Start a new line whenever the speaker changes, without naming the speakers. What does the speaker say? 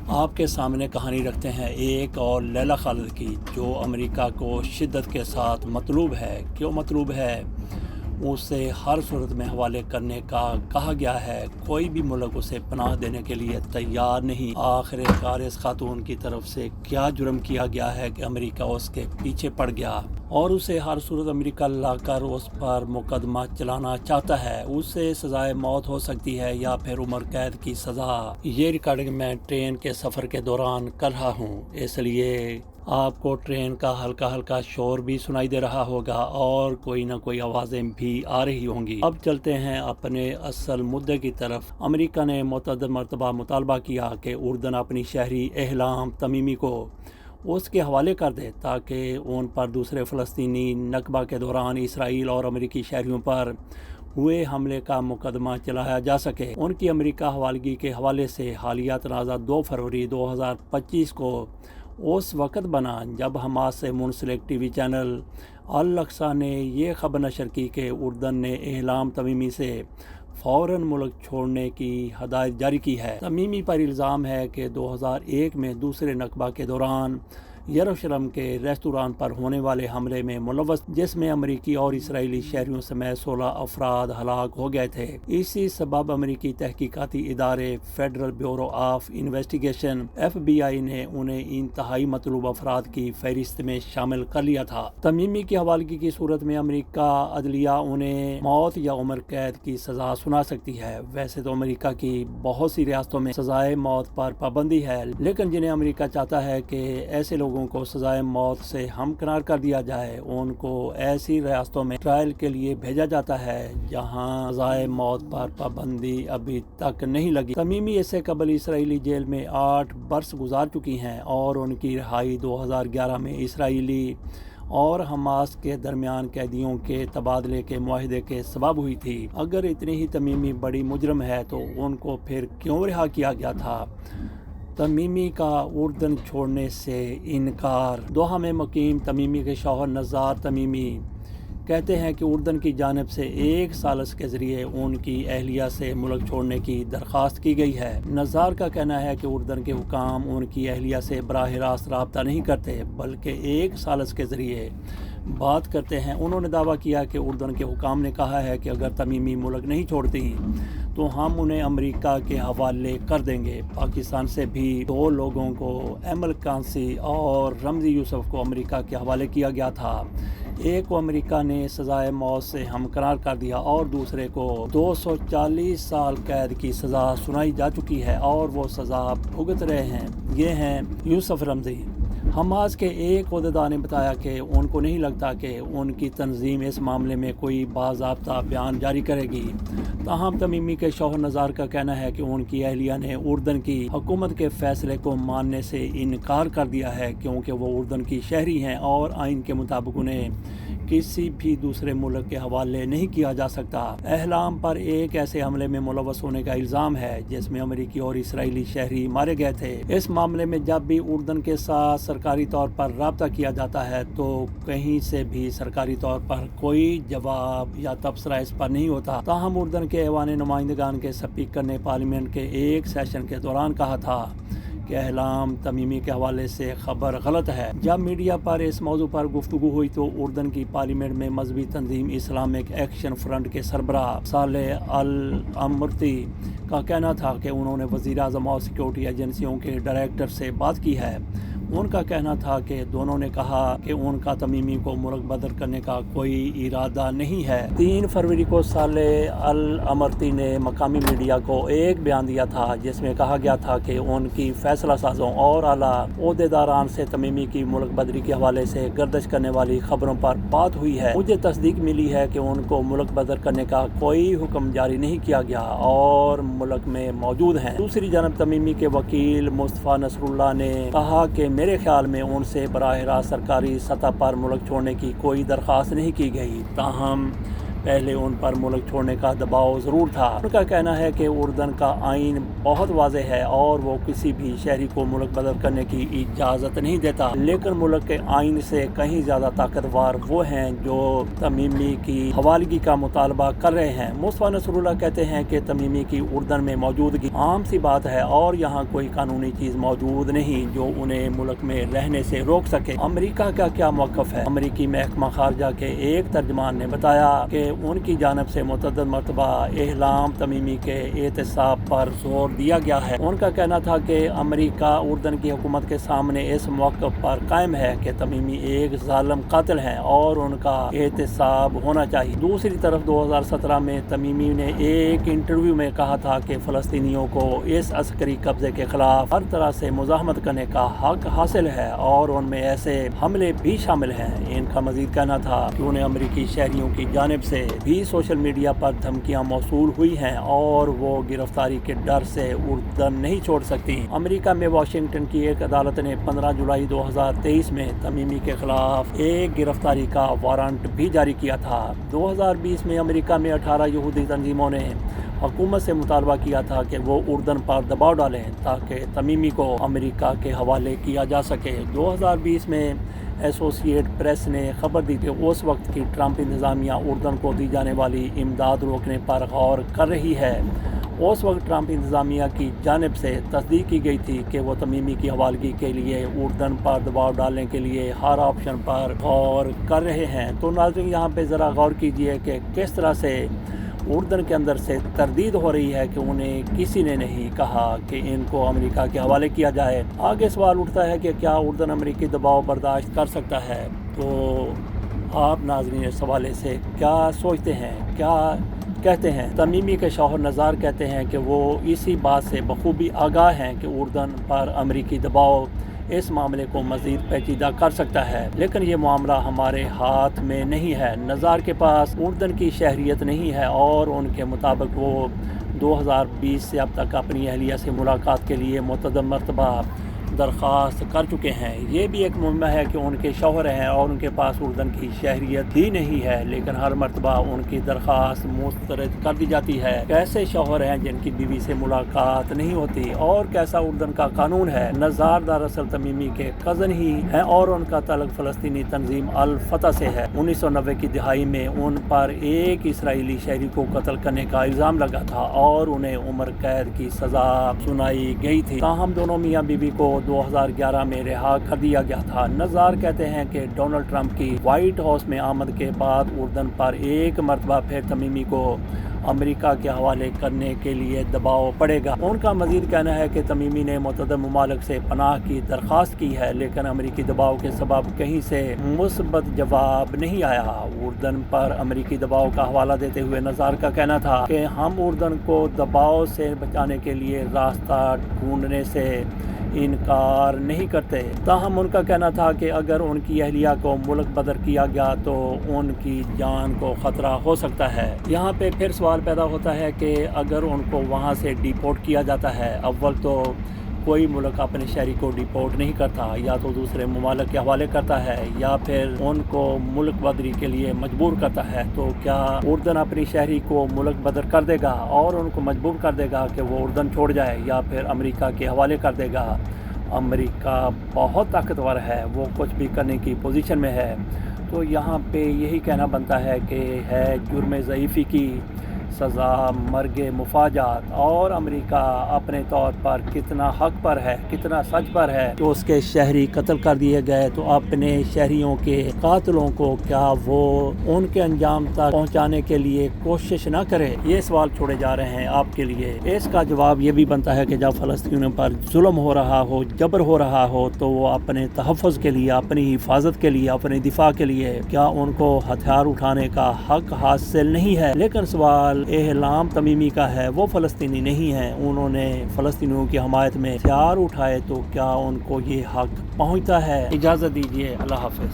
آپ کے سامنے کہانی رکھتے ہیں ایک اور لیلا خالد کی، جو امریکہ کو شدت کے ساتھ مطلوب ہے۔ کیوں مطلوب ہے؟ اسے ہر صورت میں حوالے کرنے کا کہا گیا ہے۔ کوئی بھی ملک اسے پناہ دینے کے لیے تیار نہیں۔ آخر کار اس خاتون کی طرف سے کیا جرم کیا گیا ہے کہ امریکہ اس کے پیچھے پڑ گیا اور اسے ہر صورت امریکہ لا کر اس پر مقدمہ چلانا چاہتا ہے؟ اسے سزائے موت ہو سکتی ہے یا پھر عمر قید کی سزا۔ یہ ریکارڈنگ میں ٹرین کے سفر کے دوران کر رہا ہوں، اس لیے آپ کو ٹرین کا ہلکا ہلکا شور بھی سنائی دے رہا ہوگا اور کوئی نہ کوئی آوازیں بھی آ رہی ہوں گی۔ اب چلتے ہیں اپنے اصل مدعے کی طرف۔ امریکہ نے متعدد مرتبہ مطالبہ کیا کہ اردن اپنی شہری احلام تمیمی کو اس کے حوالے کر دے تاکہ ان پر دوسرے فلسطینی نکبہ کے دوران اسرائیل اور امریکی شہریوں پر ہوئے حملے کا مقدمہ چلایا جا سکے۔ ان کی امریکہ حوالگی کے حوالے سے حالیہ تنازع 2 فروری 2025 کو اس وقت بنا جب حماس سے منسلک ٹی وی چینل الاقصی نے یہ خبر نشر کی کہ اردن نے احلام تمیمی سے فوراً ملک چھوڑنے کی ہدایت جاری کی ہے۔ تمیمی پر الزام ہے کہ 2001 میں دوسرے نکبہ کے دوران یروشلم کے ریستوران پر ہونے والے حملے میں ملوث، جس میں امریکی اور اسرائیلی شہریوں سمیت 16 افراد ہلاک ہو گئے تھے۔ اسی سبب امریکی تحقیقاتی ادارے federal bureau of investigation FBI نے انہیں انتہائی مطلوب افراد کی فہرست میں شامل کر لیا تھا۔ تمیمی کی حوالگی کی صورت میں امریکہ عدلیہ انہیں موت یا عمر قید کی سزا سنا سکتی ہے۔ ویسے تو امریکہ کی بہت سی ریاستوں میں سزائے موت پر پابندی ہے، لیکن جنہیں امریکہ چاہتا ہے کہ ایسے لوگوں کو سزائے موت سے ہمکنار کر دیا جائے، ان کو ایسی ریاستوں میں ٹرائل کے لیے بھیجا جاتا ہے جہاں سزائے موت پر پابندی ابھی تک نہیں لگی۔ تمیمی اس سے قبل اسرائیلی جیل میں 8 برس گزار چکی ہیں اور ان کی رہائی 2011 میں اسرائیلی اور حماس کے درمیان قیدیوں کے تبادلے کے معاہدے کے سبب ہوئی تھی۔ اگر اتنی ہی تمیمی بڑی مجرم ہے تو ان کو پھر کیوں رہا کیا گیا تھا؟ تمیمی کا اردن چھوڑنے سے انکار۔ دوحہ میں مقیم تمیمی کے شوہر نزار تمیمی کہتے ہیں کہ اردن کی جانب سے ایک ثالث کے ذریعے ان کی اہلیہ سے ملک چھوڑنے کی درخواست کی گئی ہے۔ نزار کا کہنا ہے کہ اردن کے حکام ان کی اہلیہ سے براہ راست رابطہ نہیں کرتے بلکہ ایک ثالث کے ذریعے بات کرتے ہیں۔ انہوں نے دعویٰ کیا کہ اردن کے حکام نے کہا ہے کہ اگر تمیمی ملک نہیں چھوڑتی تو ہم انہیں امریکہ کے حوالے کر دیں گے۔ پاکستان سے بھی 2 لوگوں کو، ایمل کانسی اور رمزی یوسف کو امریکہ کے حوالے کیا گیا تھا۔ ایک کو امریکہ نے سزائے موت سے ہمکنار کر دیا اور دوسرے کو 240 سال قید کی سزا سنائی جا چکی ہے اور وہ سزا بھگت رہے ہیں۔ یہ ہیں یوسف رمزی۔ حماس کے ایک عہدیدار نے بتایا کہ ان کو نہیں لگتا کہ ان کی تنظیم اس معاملے میں کوئی باضابطہ بیان جاری کرے گی۔ تاہم تمیمی کے شوہر نزار کا کہنا ہے کہ ان کی اہلیہ نے اردن کی حکومت کے فیصلے کو ماننے سے انکار کر دیا ہے کیونکہ وہ اردن کی شہری ہیں اور آئین کے مطابق انہیں کسی بھی دوسرے ملک کے حوالے نہیں کیا جا سکتا۔ احلام پر ایک ایسے حملے میں ملوث ہونے کا الزام ہے جس میں امریکی اور اسرائیلی شہری مارے گئے تھے۔ اس معاملے میں جب بھی اردن کے ساتھ سرکاری طور پر رابطہ کیا جاتا ہے تو کہیں سے بھی سرکاری طور پر کوئی جواب یا تبصرہ اس پر نہیں ہوتا۔ تاہم اردن کے ایوان نمائندگان کے اسپیکر نے پارلیمنٹ کے ایک سیشن کے دوران کہا تھا کہ احلام تمیمی کے حوالے سے خبر غلط ہے۔ جب میڈیا پر اس موضوع پر گفتگو ہوئی تو اردن کی پارلیمنٹ میں مذہبی تنظیم اسلامک ایکشن فرنٹ کے سربراہ صالح الامرتی کا کہنا تھا کہ انہوں نے وزیر اعظم اور سیکورٹی ایجنسیوں کے ڈائریکٹر سے بات کی ہے۔ ان کا کہنا تھا کہ دونوں نے کہا کہ ان کا تمیمی کو ملک بدر کرنے کا کوئی ارادہ نہیں ہے۔ 3 فروری کو صالح الامرتی نے مقامی میڈیا کو ایک بیان دیا تھا جس میں کہا گیا تھا کہ ان کی فیصلہ سازوں اور اعلیٰ عہدیداران سے تمیمی کی ملک بدری کے حوالے سے گردش کرنے والی خبروں پر بات ہوئی ہے۔ مجھے تصدیق ملی ہے کہ ان کو ملک بدر کرنے کا کوئی حکم جاری نہیں کیا گیا اور ملک میں موجود ہیں۔ دوسری جانب تمیمی کے وکیل مصطفیٰ نصر اللہ نے کہا کہ میرے خیال میں ان سے براہ راست سرکاری سطح پر ملک چھوڑنے کی کوئی درخواست نہیں کی گئی، تاہم پہلے ان پر ملک چھوڑنے کا دباؤ ضرور تھا۔ ان کا کہنا ہے کہ اردن کا آئین بہت واضح ہے اور وہ کسی بھی شہری کو ملک بدل کرنے کی اجازت نہیں دیتا، لیکن ملک کے آئین سے کہیں زیادہ طاقتور وہ ہیں جو تمیمی کی حوالگی کا مطالبہ کر رہے ہیں۔ مصطفیٰ نصر اللہ کہتے ہیں کہ تمیمی کی اردن میں موجودگی عام سی بات ہے اور یہاں کوئی قانونی چیز موجود نہیں جو انہیں ملک میں رہنے سے روک سکے۔ امریکہ کا کیا موقف ہے؟ امریکی محکمہ خارجہ کے ایک ترجمان نے بتایا کہ ان کی جانب سے متعدد مرتبہ احلام تمیمی کے احتساب پر زور دیا گیا ہے۔ ان کا کہنا تھا کہ امریکہ اردن کی حکومت کے سامنے اس موقف پر قائم ہے کہ تمیمی ایک ظالم قاتل ہیں اور ان کا احتساب ہونا چاہیے۔ دوسری طرف 2017 میں تمیمی نے ایک انٹرویو میں کہا تھا کہ فلسطینیوں کو اس عسکری قبضے کے خلاف ہر طرح سے مزاحمت کرنے کا حق حاصل ہے اور ان میں ایسے حملے بھی شامل ہیں۔ ان کا مزید کہنا تھا کہ انہیں امریکی شہریوں کی جانب سے بھی سوشل میڈیا پر دھمکیاں موصول ہوئی ہیں اور وہ گرفتاری کے ڈر سے اردن نہیں چھوڑ سکتی۔ امریکہ میں واشنگٹن کی ایک عدالت نے 15 جولائی 2023 میں تمیمی کے خلاف ایک گرفتاری کا وارنٹ بھی جاری کیا تھا۔ 2020 میں امریکہ میں 18 یہودی تنظیموں نے حکومت سے مطالبہ کیا تھا کہ وہ اردن پر دباؤ ڈالیں تاکہ تمیمی کو امریکہ کے حوالے کیا جا سکے۔ 2020 میں ایسوسیٹ پریس نے خبر دی کہ اس وقت کی ٹرمپ انتظامیہ اردن کو دی جانے والی امداد روکنے پر غور کر رہی ہے۔ اس وقت ٹرمپ انتظامیہ کی جانب سے تصدیق کی گئی تھی کہ وہ تمیمی کی حوالگی کے لیے اردن پر دباؤ ڈالنے کے لیے ہر آپشن پر غور کر رہے ہیں۔ تو ناظرین یہاں پہ ذرا غور کیجئے کہ کس طرح سے اردن کے اندر سے تردید ہو رہی ہے کہ انہیں کسی نے نہیں کہا کہ ان کو امریکہ کے حوالے کیا جائے۔ آگے سوال اٹھتا ہے کہ کیا اردن امریکی دباؤ برداشت کر سکتا ہے؟ تو آپ ناظرین اس حوالے سے کیا سوچتے ہیں، کیا کہتے ہیں؟ تمیمی کے شوہر نزار کہتے ہیں کہ وہ اسی بات سے بخوبی آگاہ ہیں کہ اردن پر امریکی دباؤ اس معاملے کو مزید پیچیدہ کر سکتا ہے، لیکن یہ معاملہ ہمارے ہاتھ میں نہیں ہے۔ نزار کے پاس اردن کی شہریت نہیں ہے اور ان کے مطابق وہ 2020 سے اب تک اپنی اہلیہ سے ملاقات کے لیے متعدد مرتبہ درخواست کر چکے ہیں۔ یہ بھی ایک معاملہ ہے کہ ان کے شوہر ہیں اور ان کے پاس اردن کی شہریت ہی نہیں ہے، لیکن ہر مرتبہ ان کی درخواست مسترد کر دی جاتی ہے۔ کیسے شوہر ہیں جن کی بیوی سے ملاقات نہیں ہوتی اور کیسا اردن کا قانون ہے؟ نزار دراصل تمیمی کے کزن ہی ہیں اور ان کا تعلق فلسطینی تنظیم الفتح سے ہے۔ 1990 کی دہائی میں ان پر ایک اسرائیلی شہری کو قتل کرنے کا الزام لگا تھا اور انہیں عمر قید کی سزا سنائی گئی تھی، تاہم دونوں میاں بیوی کو 2011 میں رہا کر دیا گیا تھا۔ نزار کہتے ہیں کہ ڈونلڈ ٹرمپ کی وائٹ ہاؤس میں آمد کے بعد اردن پر ایک مرتبہ پھر تمیمی کو امریکہ کے حوالے کرنے کے لیے دباؤ پڑے گا۔ ان کا مزید کہنا ہے کہ تمیمی نے متعدد ممالک سے پناہ کی درخواست کی ہے، لیکن امریکی دباؤ کے سبب کہیں سے مثبت جواب نہیں آیا۔ اردن پر امریکی دباؤ کا حوالہ دیتے ہوئے نزار کا کہنا تھا کہ ہم اردن کو دباؤ سے بچانے کے لیے راستہ ڈھونڈنے سے انکار نہیں کرتے، تاہم ان کا کہنا تھا کہ اگر ان کی اہلیہ کو ملک بدر کیا گیا تو ان کی جان کو خطرہ ہو سکتا ہے۔ یہاں پہ پھر سوال پیدا ہوتا ہے کہ اگر ان کو وہاں سے ڈیپورٹ کیا جاتا ہے، اول تو کوئی ملک اپنے شہری کو ڈیپورٹ نہیں کرتا، یا تو دوسرے ممالک کے حوالے کرتا ہے یا پھر ان کو ملک بدری کے لیے مجبور کرتا ہے، تو کیا اردن اپنی شہری کو ملک بدر کر دے گا اور ان کو مجبور کر دے گا کہ وہ اردن چھوڑ جائے یا پھر امریکہ کے حوالے کر دے گا؟ امریکہ بہت طاقتور ہے، وہ کچھ بھی کرنے کی پوزیشن میں ہے، تو یہاں پہ یہی کہنا بنتا ہے کہ ہے جرم ضعیفی کی سزا مرگ مفاجات، اور امریکہ اپنے طور پر کتنا حق پر ہے، کتنا سچ پر ہے کہ اس کے شہری قتل کر دیے گئے، تو اپنے شہریوں کے قاتلوں کو کیا وہ ان کے انجام تک پہنچانے کے لیے کوشش نہ کرے؟ یہ سوال چھوڑے جا رہے ہیں آپ کے لیے۔ اس کا جواب یہ بھی بنتا ہے کہ جب فلسطینیوں پر ظلم ہو رہا ہو، جبر ہو رہا ہو، تو وہ اپنے تحفظ کے لیے، اپنی حفاظت کے لیے، اپنے دفاع کے لیے کیا ان کو ہتھیار اٹھانے کا حق حاصل نہیں ہے؟ لیکن سوال احلام تمیمی کا ہے، وہ فلسطینی نہیں ہیں، انہوں نے فلسطینیوں کی حمایت میں ہتھیار اٹھائے، تو کیا ان کو یہ حق پہنچتا ہے؟ اجازت دیجیے، اللہ حافظ۔